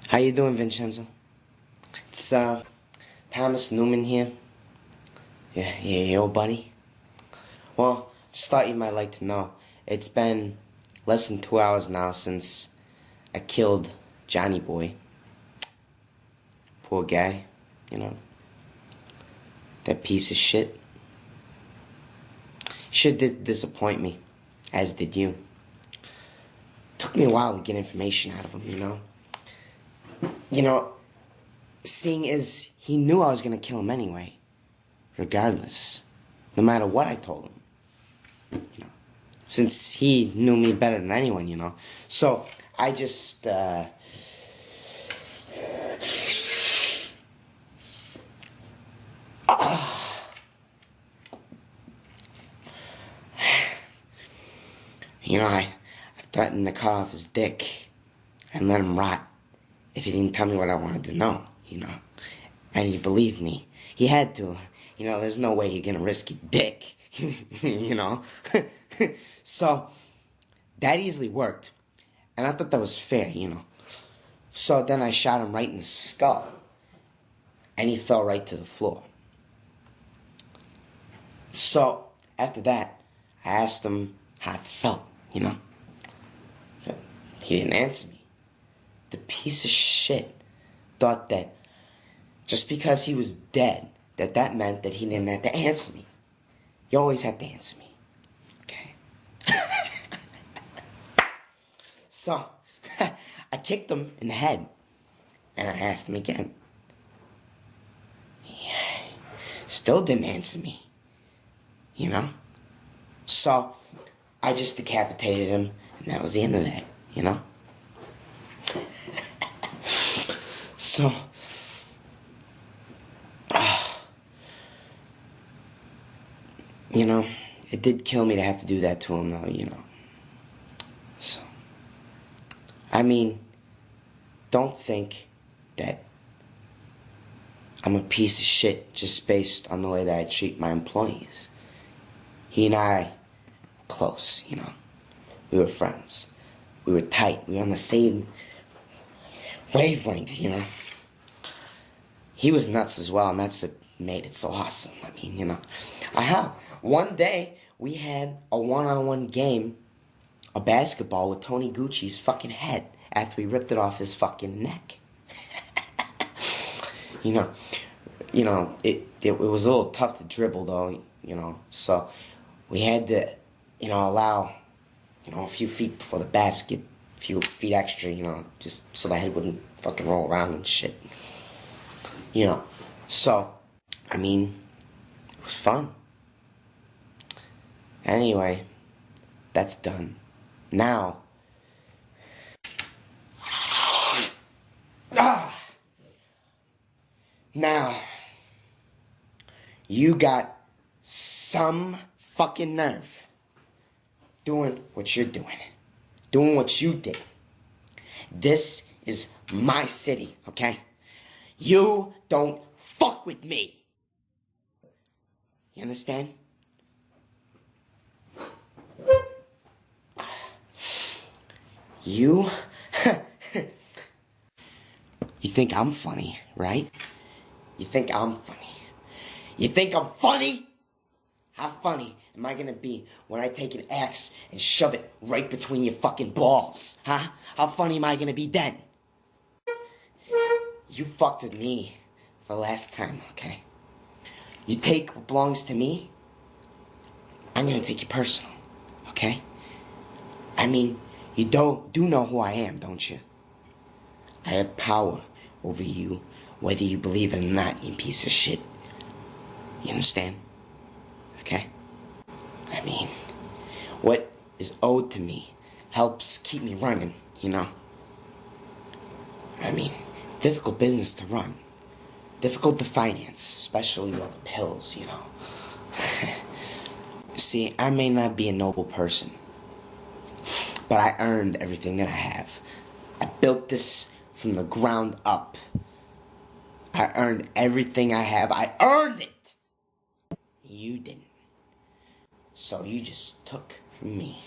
How you doing, Vincenzo? It's Thomas Newman here. Yeah, yo, buddy. Well, just thought you might like to know. It's been less than 2 hours now since I killed Johnny Boy. Poor guy, you know. That piece of shit. Sure did disappoint me, as did you. Took me a while to get information out of him, you know. Seeing as he knew I was gonna kill him anyway, regardless, no matter what I told him, since he knew me better than anyone, So I just, I threatened to cut off his dick and let him rot if he didn't tell me what I wanted to know, And he believed me. He had to. There's no way you're gonna risk your dick, So, that easily worked. And I thought that was fair, So then I shot him right in the skull. And he fell right to the floor. So, after that, I asked him how it felt, But he didn't answer me. The piece of shit thought that just because he was dead, that meant that he didn't have to answer me. You always have to answer me. Okay? So, I kicked him in the head. And I asked him again. He still didn't answer me. So, I just decapitated him, and that was the end of that, So, it did kill me to have to do that to him, though, So, don't think that I'm a piece of shit just based on the way that I treat my employees. He and I, close, We were friends. We were tight. We were on the same wavelength, He was nuts as well, and that's what made it so awesome. One day, we had a one-on-one game of basketball with Tony Gucci's fucking head after we ripped it off his fucking neck. It was a little tough to dribble, though, So, we had to, allow, a few feet before the basket, a few feet extra, just so the head wouldn't fucking roll around and shit. So, it was fun. Anyway, that's done. Now, you got some fucking nerve doing what you're doing. Doing what you did. This is my city, okay? You don't fuck with me. You understand? You think I'm funny, right? You think I'm funny. You think I'm funny? How funny am I gonna be when I take an axe and shove it right between your fucking balls? Huh? How funny am I gonna be then? You fucked with me for the last time, okay? You take what belongs to me, I'm gonna take you personal, okay? You do know who I am, don't you? I have power over you, whether you believe it or not, you piece of shit. You understand? Okay? What is owed to me helps keep me running, difficult business to run. Difficult to finance, especially all the pills, See, I may not be a noble person, but I earned everything that I have. I built this from the ground up. I earned everything I have. I earned it! You didn't. So you just took from me.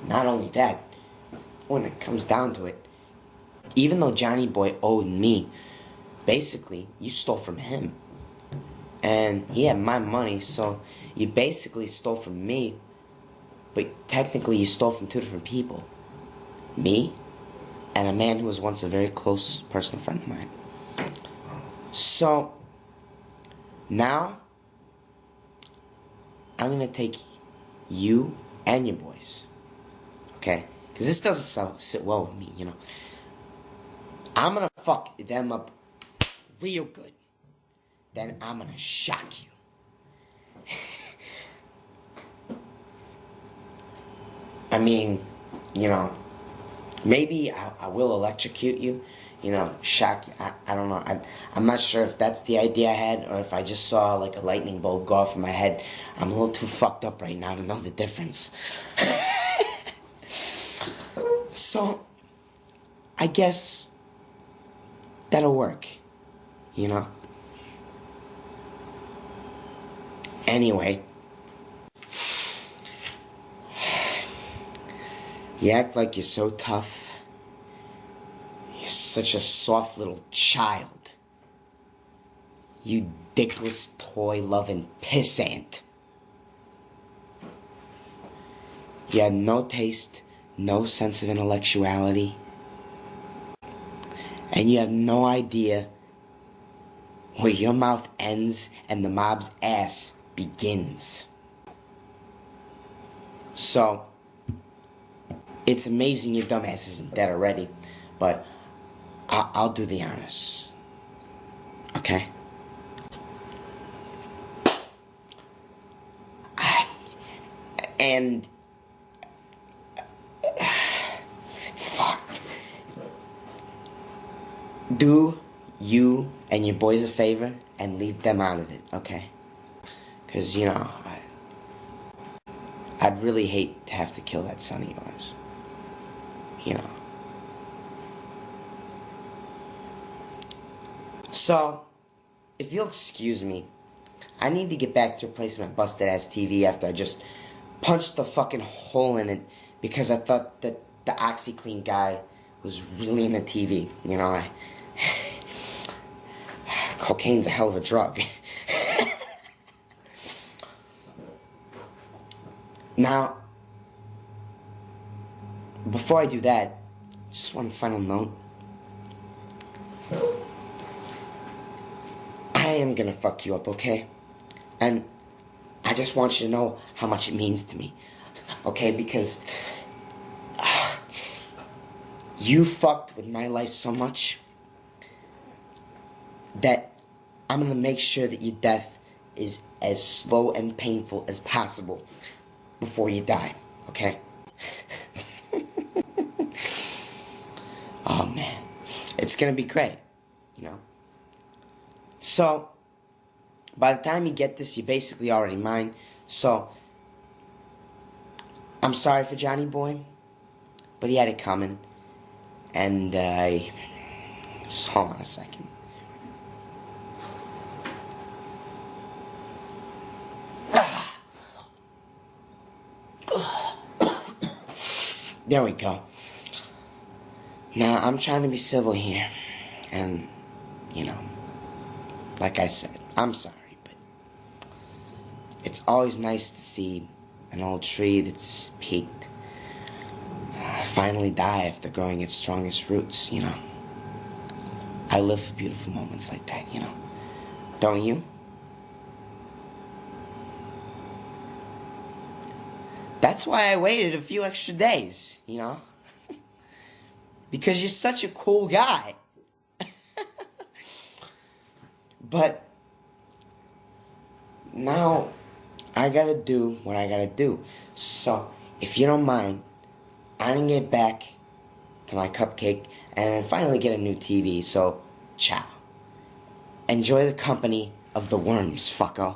Not only that, when it comes down to it, even though Johnny Boy owed me, basically, you stole from him. And he had my money, so you basically stole from me, but technically you stole from two different people. Me, and a man who was once a very close personal friend of mine. So, now, I'm gonna take you and your boys, okay? Because this doesn't sit well with me, you know. I'm gonna fuck them up real good. Then I'm gonna shock you. I mean, you know, maybe I will electrocute you, you know, shock you. I don't know. I'm not sure if that's the idea I had or if I just saw like a lightning bolt go off in my head. I'm a little too fucked up right now to know the difference. So, I guess that'll work, you know? Anyway, you act like you're so tough. You're such a soft little child. You dickless, toy-loving pissant. You have no taste, no sense of intellectuality. And you have no idea where your mouth ends and the mob's ass begins. So, it's amazing your dumbass isn't dead already, but I'll do the honors. Okay? And fuck. Do you and your boys a favor and leave them out of it, okay? Because, you know, I'd really hate to have to kill that son of yours. You know. So, if you'll excuse me, I need to get back to replacing my busted-ass TV after I just punched the fucking hole in it because I thought that the OxyClean guy was really in the TV. You know, cocaine's a hell of a drug. Now, before I do that, just one final note. I am gonna fuck you up, okay? And I just want you to know how much it means to me, okay? Because you fucked with my life so much that I'm gonna make sure that your death is as slow and painful as possible before you die, okay? Oh man, it's gonna be great, you know? So, by the time you get this, you're basically already mine. So, I'm sorry for Johnny Boy, but he had it coming. And just hold on a second. There we go. Now, I'm trying to be civil here. And, you know, like I said, I'm sorry, but it's always nice to see an old tree that's peaked finally die after growing its strongest roots, you know. I live for beautiful moments like that, you know. Don't you? That's why I waited a few extra days, you know. Because you're such a cool guy. But now I gotta do what I gotta do. So if you don't mind, I'm gonna get back to my cupcake and finally get a new TV. So ciao. Enjoy the company of the worms, fucko.